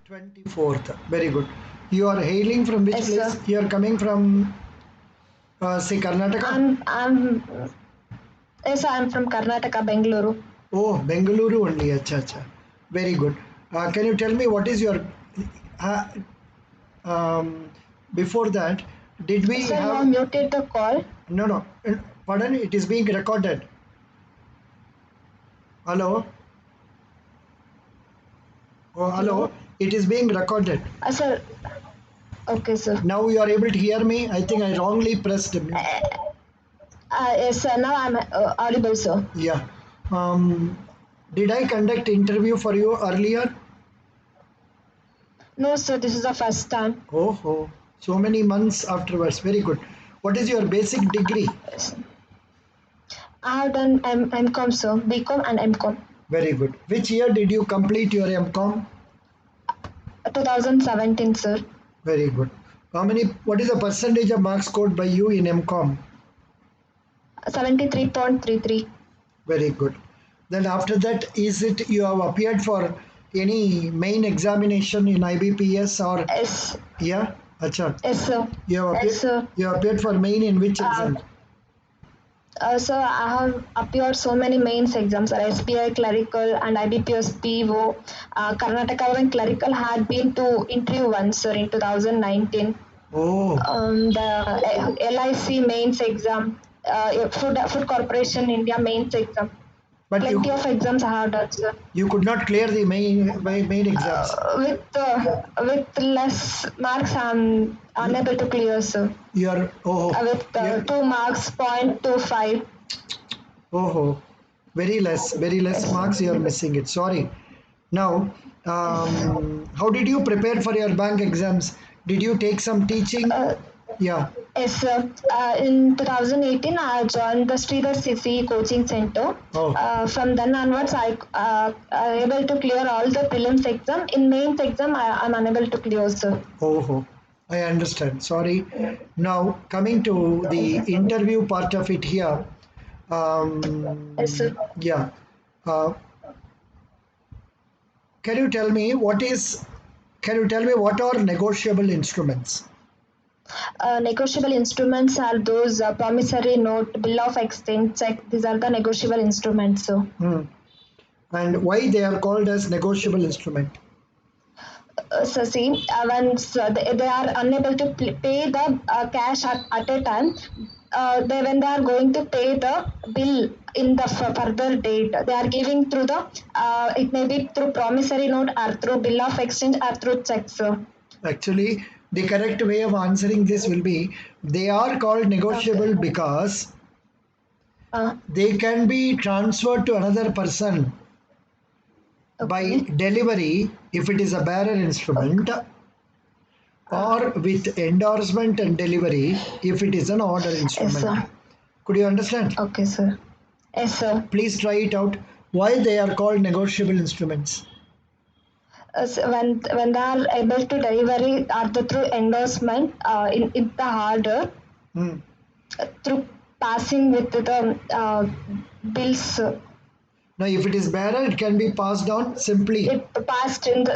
24th. Very good. You are hailing from which Yes, place? sir. You are coming from, say, Karnataka? I'm yes, I'm from Karnataka, Bengaluru. Oh, Bengaluru only. Acha, acha. Very good. Can you tell me what is your. Uh, um, Before that, did we Sir, you have. have muted the call. No, no. Pardon, it is being recorded. Hello? Oh, hello. Hello. It is being recorded. Sir. Okay, sir. Now you are able to hear me. I think I wrongly pressed mute. Yes, sir. Now I'm audible, sir. Yeah. Um, did I conduct interview for you earlier? No, sir. This is the first time. Oh, oh. So many months afterwards. Very good. What is your basic degree? Yes. I have done MCom, sir. BCom and MCom. Very good. Which year did you complete your MCom? 2017, sir. Very good. What is the percentage of marks scored by you in MCom? 73.33. Very good. Then after that, is it you have appeared for any main examination in IBPS or Yes. yeah? Acha. Yes, sir. You have Yes, appeared, sir. you have appeared for main in which Uh, exam? sir, I have appeared so many mains exams, SBI clerical and IBPS PO. Karnataka Government clerical had been to interview once, sir, in 2019. Oh, The LIC mains exam, Food Corporation India mains exam. but Plenty of exams I have done, sir. you could not clear the main exams. With less marks, I'm You, unable to clear, sir. you are With you 2 marks, 0.25. very less Yes. marks. You are missing it. Sorry. Now, Yes. how did you prepare for your bank exams? Did you take some teaching? Uh, Yeah. yes, sir. In 2018, I joined the Sridhar CC coaching center. Oh, From then onwards, I able to clear all the prelims exam. In mains exam, I'm unable to clear, sir. I understand. Sorry. Now, coming to the interview part of it here. Yes, sir. Yeah. Uh, can you tell me what is? Can you tell me what are negotiable instruments? Negotiable instruments are those promissory note, bill of exchange, check. These are the negotiable instruments, sir. Hmm. And why they are called as negotiable instrument? So see, once they are unable to pay the cash at a time, when they are going to pay the bill in the further date, they are giving through the it may be through promissory note or through bill of exchange or through checks. So, Actually, the correct way of answering this will be they are called okay. negotiable because Uh, they can be transferred to another person by okay. delivery if it is a bearer instrument Okay. or with endorsement and delivery if it is an order Yes, instrument. sir. Could you understand? Okay, sir. Yes, sir. Please try it out. Why they are called negotiable instruments? So when they are able to deliver it are the through endorsement in the order Hmm. through passing with the bills. Now, if it is bearer, it can be passed on It passed in the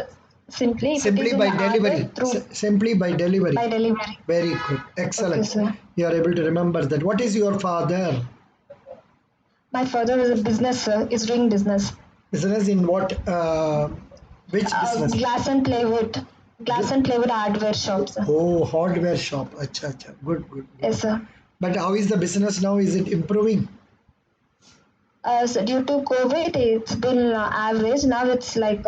simply if it is simply in by the order delivery. through Simply by delivery. by delivery. Very good. Okay, Excellent. sir. You are able to remember that. What is your father? My father is a business, sir. Is doing business. Business in what? Which business? Glass Gl- and plywood hardware shops. Sir. Oh, hardware shop. Acha, acha. Good, good, good. Yes, sir. But how is the business now? Is it improving? So due to COVID, it's been average. Now it's like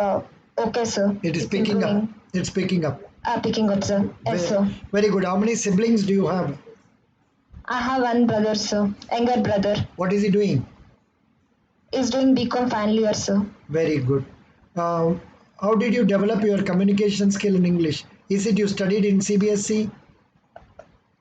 okay, sir. It is It's picking up. improving. It's picking up. Picking up, sir. Yes, Very, sir. very good. How many siblings do you have? I have one brother, sir. Younger brother. What is he doing? Is doing BCom final year, sir. Very good. Uh, how did you develop your communication skill in English? Is it you studied in CBSE?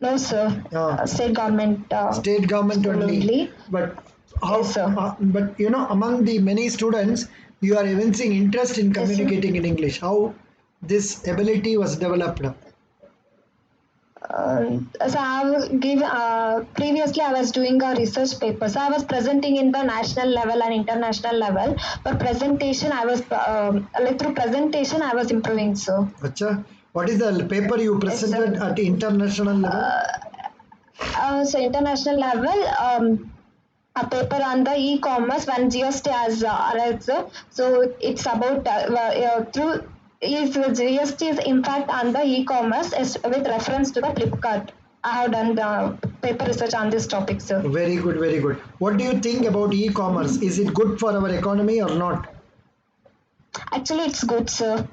No, sir. Uh, State government State government school only. only. But Yes, how? sir. But among the many students, you are evincing interest in Yes, sir. communicating in English. How this ability was developed? So I was give previously I was doing a research paper. So I was presenting in the national level and international level. For presentation, I was like through presentation I was improving. So Acha, what is the paper you yes, presented sir. at international level? So international level, a paper on the e-commerce when GST has arrived. So it's about through is GST's impact on the e-commerce is with reference to the Flipkart. I have done the paper research on this topic, sir. Very good, very good. What do you think about e-commerce? Is it good for our economy or not? Actually, it's good, sir.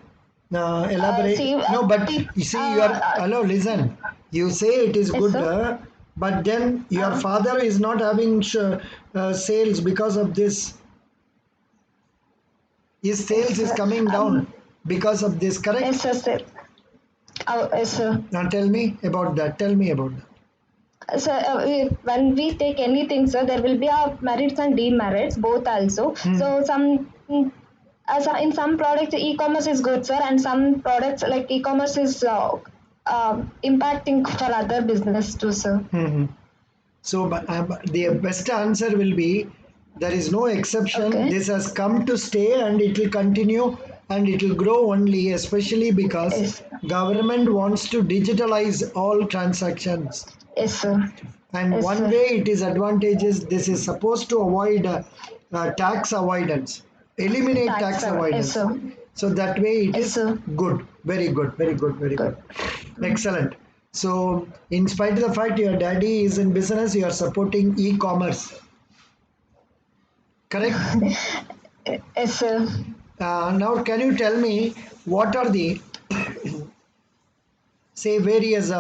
Elaborate. See, No, but peop- you see, you are, hello, listen. You say it is yes, good, sir. but then your Uh, father is not having sales because of this. His yes, sales is sir. coming down because of this, correct? Yes, sir, sir. Yes, sir. Now tell me about that. Tell me about that. So when we take anything, sir, there will be a merits and demerits, both also. Hmm. So so in some products, e-commerce is good, sir, and some products like e-commerce is impacting for other business too, sir. Hmm. So, the best answer will be there is no exception. Okay. This has come to stay and it will continue and it will grow only, especially because Yes. government wants to digitalize all transactions. Yes, sir. And Yes, one sir. way it is advantageous, this is supposed to avoid tax avoidance, eliminate Tax. tax Yes, avoidance. sir. So that way it Yes, is sir. good. Very good, very good, very good. Good. Excellent. So, in spite of the fact your daddy is in business, you are supporting e-commerce, correct? Yes, sir. Now, can you tell me what are the say various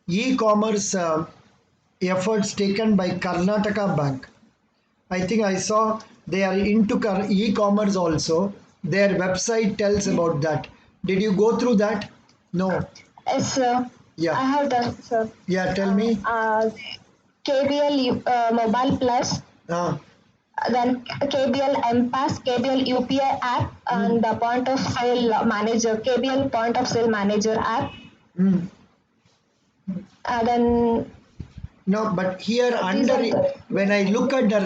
e-commerce efforts taken by Karnataka Bank? I think I saw they are into e-commerce also. Their website tells about that. Did you go through that? No. Yes, sir. Yeah. I have done, sir. Yeah. Tell Uh, me. uh, KBL Mobile Plus, Uh, then KBL MPass, KBL UPI app, mm, and the Point of Sale Manager, KBL Point of Sale Manager app. mm. Then No, but here these under are the when I look at the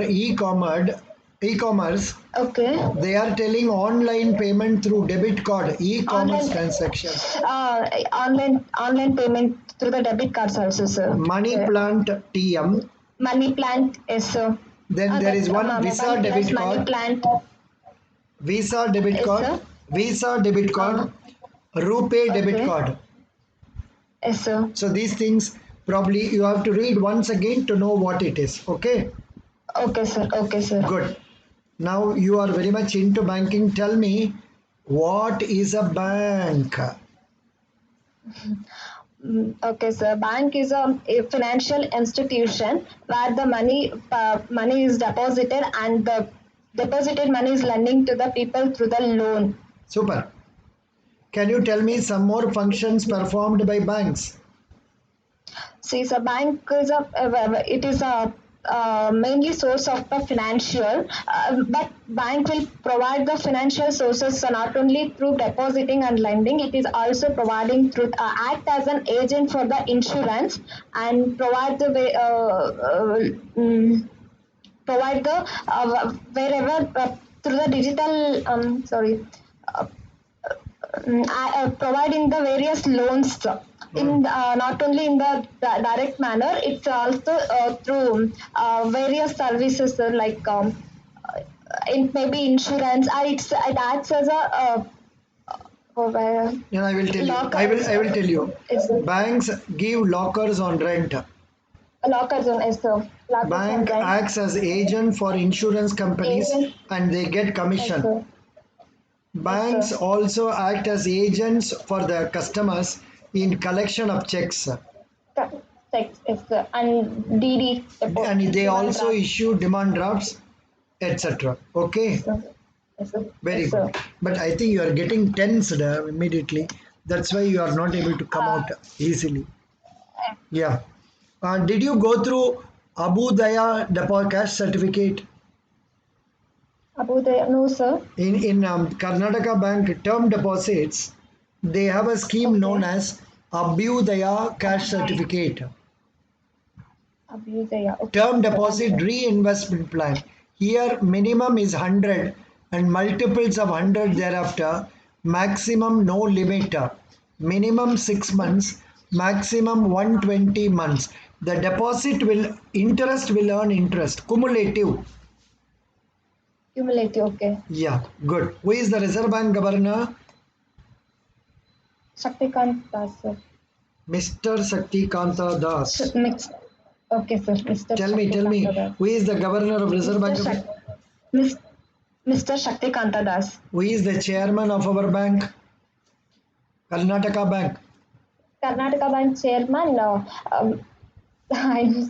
e-commerce, okay. they are telling online payment through debit card, e-commerce Online, transaction, online payment through the debit cards also, sir. money plant TM. Money plant is Then there is one mobile Visa plus debit money card, plant Visa debit is card, Visa debit uh, card, RuPay debit okay. card. Yes, So these things probably you have to read once again to know what it is. Okay, okay, sir. Okay, sir. good. Now you are very much into banking. Tell me, what is a bank? Okay, sir. Bank is a financial institution where the money is deposited and the deposited money is lending to the people through the loan. Super. Can you tell me some more functions performed by banks? See, so bank is it is a mainly source of the financial, but bank will provide the financial sources not only through depositing and lending. It is also providing through act as an agent for the insurance and provide the provide the wherever through the digital sorry providing the various loans Hmm. in not only in the direct manner, it's also through various services like in maybe insurance. It acts as a And I will tell you. locker. I will tell you. It's Banks give lockers on rent. a locker zone is locker zone, Bank right? acts as agent for insurance companies Agent, and they get yes, commission. sir. Yes, Banks sir. also act as agents for the customers in collection of checks Text is and DD and they demand also draft. issue demand drafts, etc. Yes, Okay, sir. Yes, sir. very Yes, good. sir. But I think you are getting tensed immediately. That's why you are not able to come Uh, out easily. Yeah. Did you go through Abu Daya Depo cash certificate? About the no, sir. In Karnataka Bank term deposits, they have a scheme known Okay. as Abhyudaya cash certificate. Abhyudaya. Okay. Term Sir, deposit reinvestment plan. Here minimum is 100 and multiples of 100 thereafter. Maximum no limit. Minimum 6 months, maximum 120 months. The deposit will interest will earn interest. Cumulative. Cumulative. Okay. Yeah, good. Who is the Reserve Bank Governor? Shaktikant Das, sir. Mr. Sakti Kanta Das. Next. Okay, sir. Mr. Tell Shaktikanta me, Das. who is the Governor of Reserve Mr. Bank of Miss, Mr. Shaktikanta Das. Who is the chairman of our bank? Karnataka Bank. Karnataka Bank Chairman. I,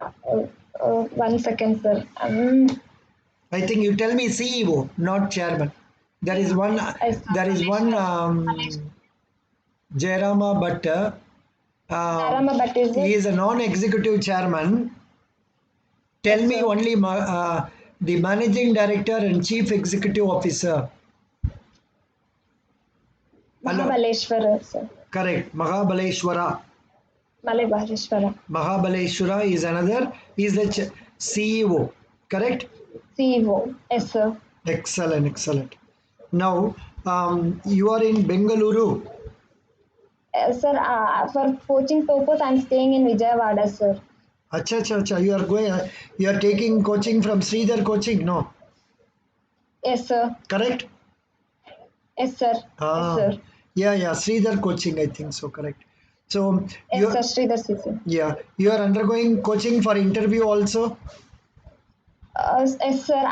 uh, 1 second, sir. I think you tell me CEO, not chairman. There is one. There is one Jairama Bhatt. Narama Bhatt is He it? is a non-executive chairman. Tell Yes, me sir. only the managing director and chief executive officer. Hello. Mahabaleshwara, sir. Correct. Mahabaleshwara. Mahabaleshwara. Mahabaleshwara is another. He is the CEO. Correct. CEO. Yes, sir. Excellent. Excellent. Now you are in Bengaluru. Sir, for coaching purpose, I'm staying in Vijayawada, sir. Acha, acha, acha. You are going. You are taking coaching from Sridhar Coaching. No. Yes, sir. Correct. Yes, sir. Yes, Ah. sir. Yeah, yeah. Sridhar Coaching. I think so. Correct. So Yes, sir. you. Sridhar Sisi. Yeah. You are undergoing coaching for interview also. Yes, sir.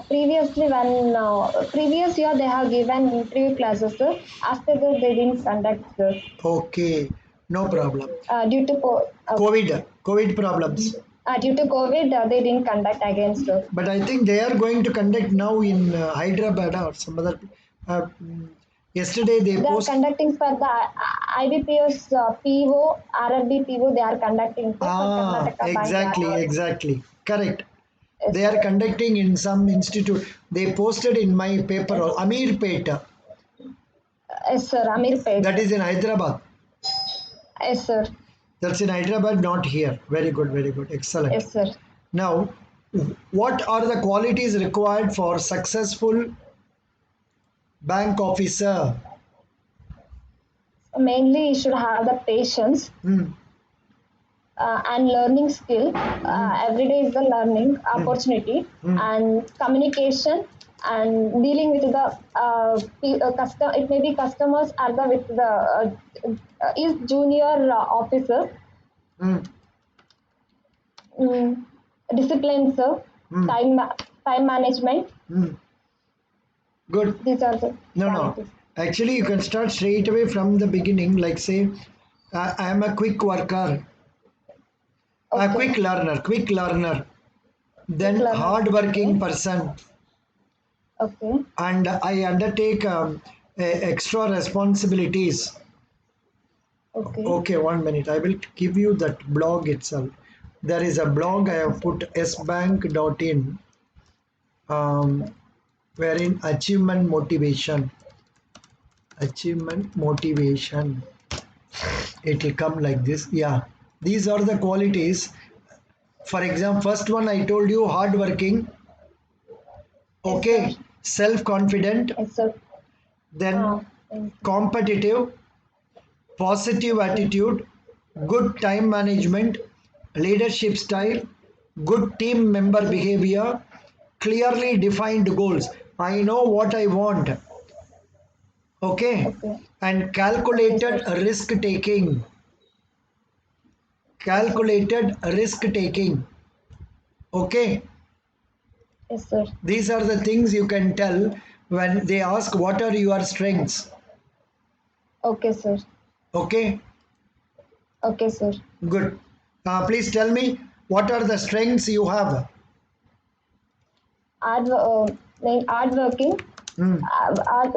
Previously, when previous year they have given interview classes, sir. After that, they didn't conduct, sir. Okay. No problem. Due to COVID problems. due to COVID, they didn't conduct again, sir. But I think they are going to conduct now in Hyderabad or some other. Uh, mm, Yesterday they They are post. conducting for the IBPS PO, RRB PO. They are conducting for Karnataka Bank. Exactly, exactly. Correct. Yes, They are sir. conducting in some institute. They posted in my paper, Yes, Amir Peta. yes, sir. Amir Pet. That is in Hyderabad. Yes, sir. That's in Hyderabad, not here. Very good, very good. Excellent. Yes, sir. Now, what are the qualities required for successful bank officer? Mainly, you should have the patience Hmm, and learning skill. hmm, Every day is the learning hmm, opportunity hmm, and communication and dealing with the custom. It may be customers or the with the is junior officer. hmm, Mm, discipline, sir. hmm, Time management. hmm. Good. These are the No, no. qualities. Actually, you can start straight away from the beginning. Like say, I am a quick worker, a Okay. quick learner, Quick then learner. hard Okay. working person, Okay. and I undertake extra responsibilities. Okay. Okay, 1 minute. I will give you that blog itself. There is a blog I Okay, have sir. put sbank.in, Okay. wherein achievement motivation. It will come like this. Yeah, these are the qualities. For example, first one I told you hardworking, Yes, sir. okay, self confident, Yes, sir. then Thank you. competitive, positive Okay. attitude, good time management, leadership style, good team member Okay. behavior, clearly defined goals. I know what I want, okay, Okay. and Okay, sir. calculated risk taking. Yes, sir. Calculated risk taking, okay. Yes, sir. These are the things you can tell when they ask what are your strengths, Okay, sir. okay. Okay, sir. Good. Please tell me what are the strengths you have. Hard working, Hmm. art,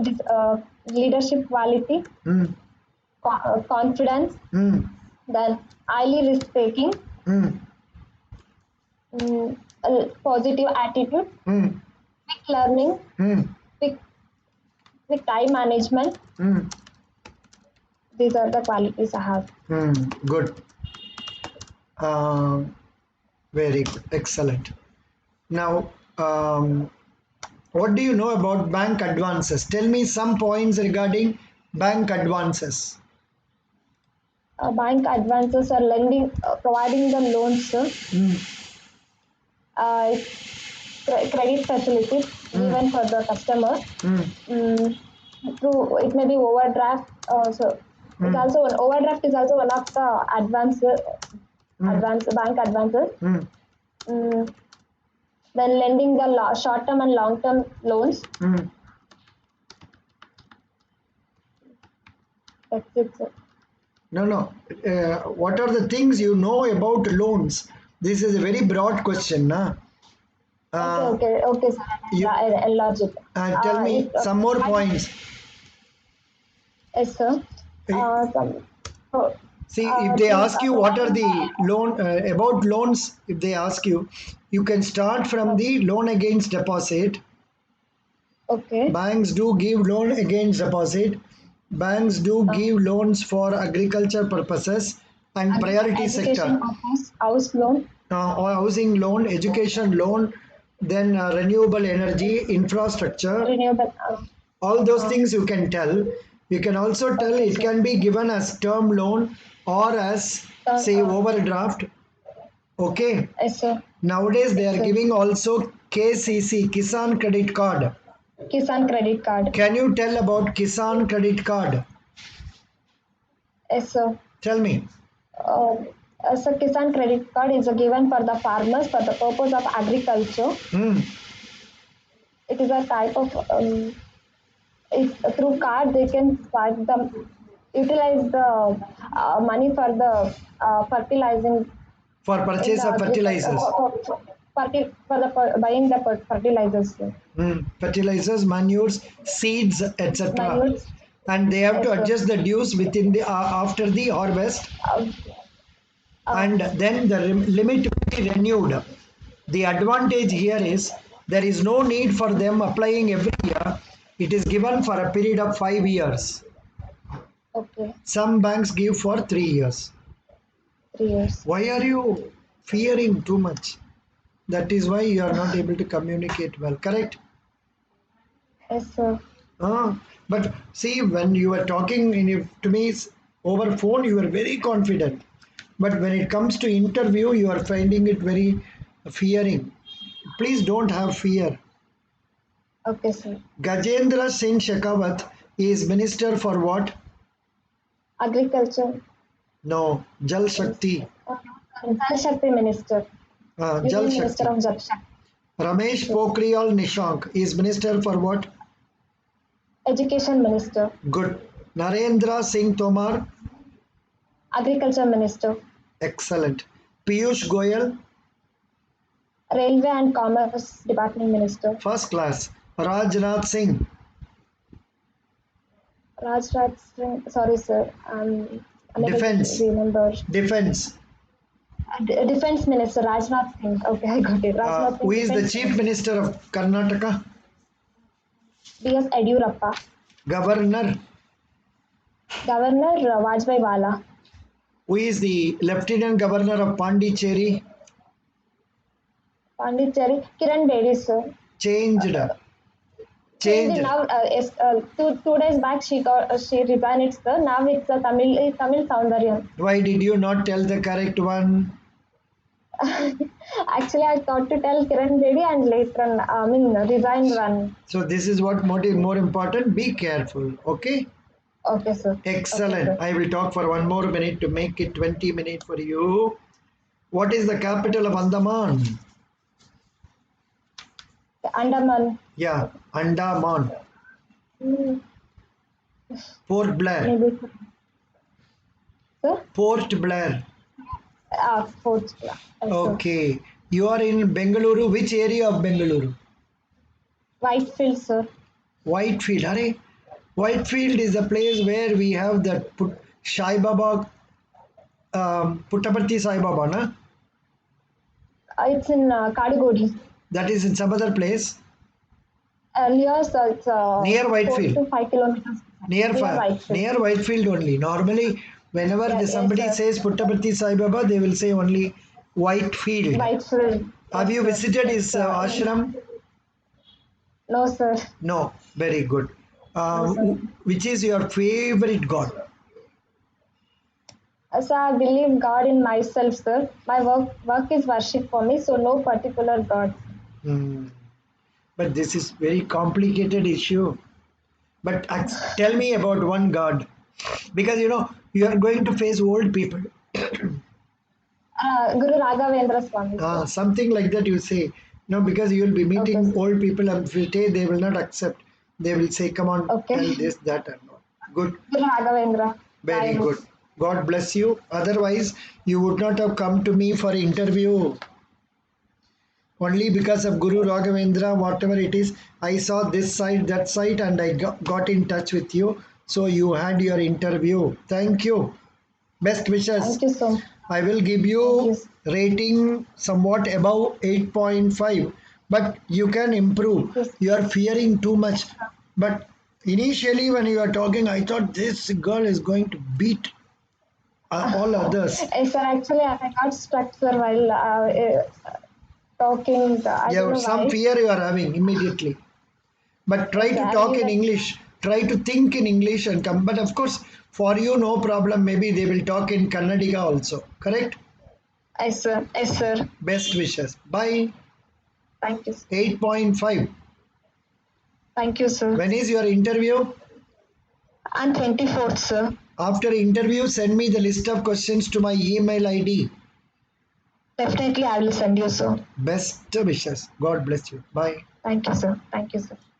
this, leadership quality, Hmm. confidence, Hmm. then highly risk taking, Hmm. positive attitude, Hmm. quick learning, Hmm. quick, quick time management, Hmm. These are the qualities I have. Good. Uh, Very good. Excellent. Now, what do you know about bank advances? Tell me some points regarding bank advances. Bank advances are lending, providing the loans, uh, credit facilities given for the customer. Mm, Through it may be overdraft. So it's also an overdraft is also one of the advance bank advances. Mm, then lending the short term and long term loans. That's it, sir. No. What are the things you know about loans? This is a very broad question, na? Okay, sir. You I enlarge it. tell me some more points. Yes, sir. Eh, Some, so, See, if they ask you what are the loan about loans, if they ask you, you can start from the loan against deposit. okay. Banks do give loan against deposit. Banks do give loans for agriculture purposes and priority sector. Education purpose, house loan, Or housing loan, education loan, then renewable energy, infrastructure, renewable. all those things you can tell. You can also tell Okay, it sir. can be given as term loan or as say overdraft. Okay. Yes, sir. Nowadays they Yes, are sir. giving also KCC, Kisan Credit Card. Kisan credit card. Can you tell about Kisan Credit Card? Yes, sir. Tell me. Uh, so Kisan credit card is given for the farmers for the purpose of agriculture. Hmm. It is a type of through card they can start the utilize the money for the fertilizing For in purchase the of agriculture fertilizers. for the buying the fertilizers, Fertilizers, manures, seeds, etc. manures. And they have to Yes, sir. adjust the dues within the after the harvest, Uh, and then the limit will be renewed. The advantage here is there is no need for them applying every year. It is given for a period of 5 years. okay, Some banks give for 3 years. 3 years. Why are you fearing too much? That is why you are not able to communicate well. Correct? Yes, sir. But see, when you are talking to me over phone, you are very confident. But when it comes to interview, you are finding it very fearing. Please don't have fear. Okay, sir. Gajendra Singh Shekhawat is minister for what? Agriculture. No, Jal Shakti. Jal Shakti Minister. Jal Union Minister Shakti. of Jal Shakti. Ramesh Pokhriyal Nishank is minister for what? Education Minister. Good. Narendra Singh Tomar. Agriculture Minister. Excellent. Piyush Goyal. Railway and Commerce Department Minister. First class. Rajnath Singh. Raj Singh. Sorry, sir. Unable Defense. to remember. Defense. Defense Minister Rajnath Singh. Okay, I got it. Rajnath Who Singh, is the Defense chief Minister. minister of Karnataka? B.S. Edurappa. Governor. Governor Vajpayee Wala. Who is the lieutenant governor of Pondicherry? Pondicherry. Kiran Bedi, sir. Changed. Changed Changed. now. Yes, 2 days back she resigned, sir. Now it's a Tamil Soundaryam. Why did you not tell the correct one? Actually, I thought to tell Kiran Bedi and later, resign one. So this is what more important. Be careful. Okay. Okay, sir. Okay, Excellent. sir. I will talk for one more minute to make it 20 minutes for you. What is the capital of Andaman? Andaman. Yeah, Andaman. Hmm, Port Blair. maybe, sir. Port Blair. Fourth. Yes, sir. Okay. You are in Bengaluru. Which area of Bengaluru? Whitefield, sir. Whitefield. Hare. Whitefield is the place where we have that Sai Baba, Puttaparthi Sai Baba, na? It's in Kadugodi. That is in some other place Earlier, sir, it's near 4 Whitefield. to 5 kilometers. Near Near Whitefield. near Whitefield only. Normally, whenever Yeah, yes, somebody sir. says Puttaparthi Sai Baba, they will say only Whitefield. Whitefield. Have Yes, you sir. visited It's his ashram? no, sir. No. Very good. No, sir. Which is your favorite god? So I believe God in myself, sir. My work is worship for me, so no particular God. Hmm. But this is very complicated issue. But tell me about one god, because you are going to face old people. Guru Raghavendra Swami, sir. Something like that you say. No, because you will be Okay, meeting sir. old people and if you say they will not accept. They will say, "Come on, Okay. tell this, that, and all." Good, Guru Raghavendra. very Bye. good. God bless you. Otherwise, you would not have come to me for interview. Only because of Guru Raghavendra, whatever it is, I saw this site, that site, and I got in touch with you. So you had your interview. Thank you. Best wishes. Thank you so much. I will give Thank you you. rating somewhat above 8.5, but you can improve. Yes. You are fearing too much. But initially, when you are talking, I thought this girl is going to beat all others. Sir, actually, I got stuck, sir, while talking. I don't Yeah, know some why. fear you are having immediately. But try Sir, to I talk need in a English. Try to think in English and come. But of course, for you, no problem. Maybe they will talk in Kannadiga also. Correct? yes, sir. Yes, sir. Best wishes. Bye. Thank you. 8.5. Thank you, sir. When is your interview? On 24th, sir. After interview, send me the list of questions to my email ID. Definitely, I will send you, sir. Best wishes. God bless you. Bye. Thank you, sir. Thank you, sir.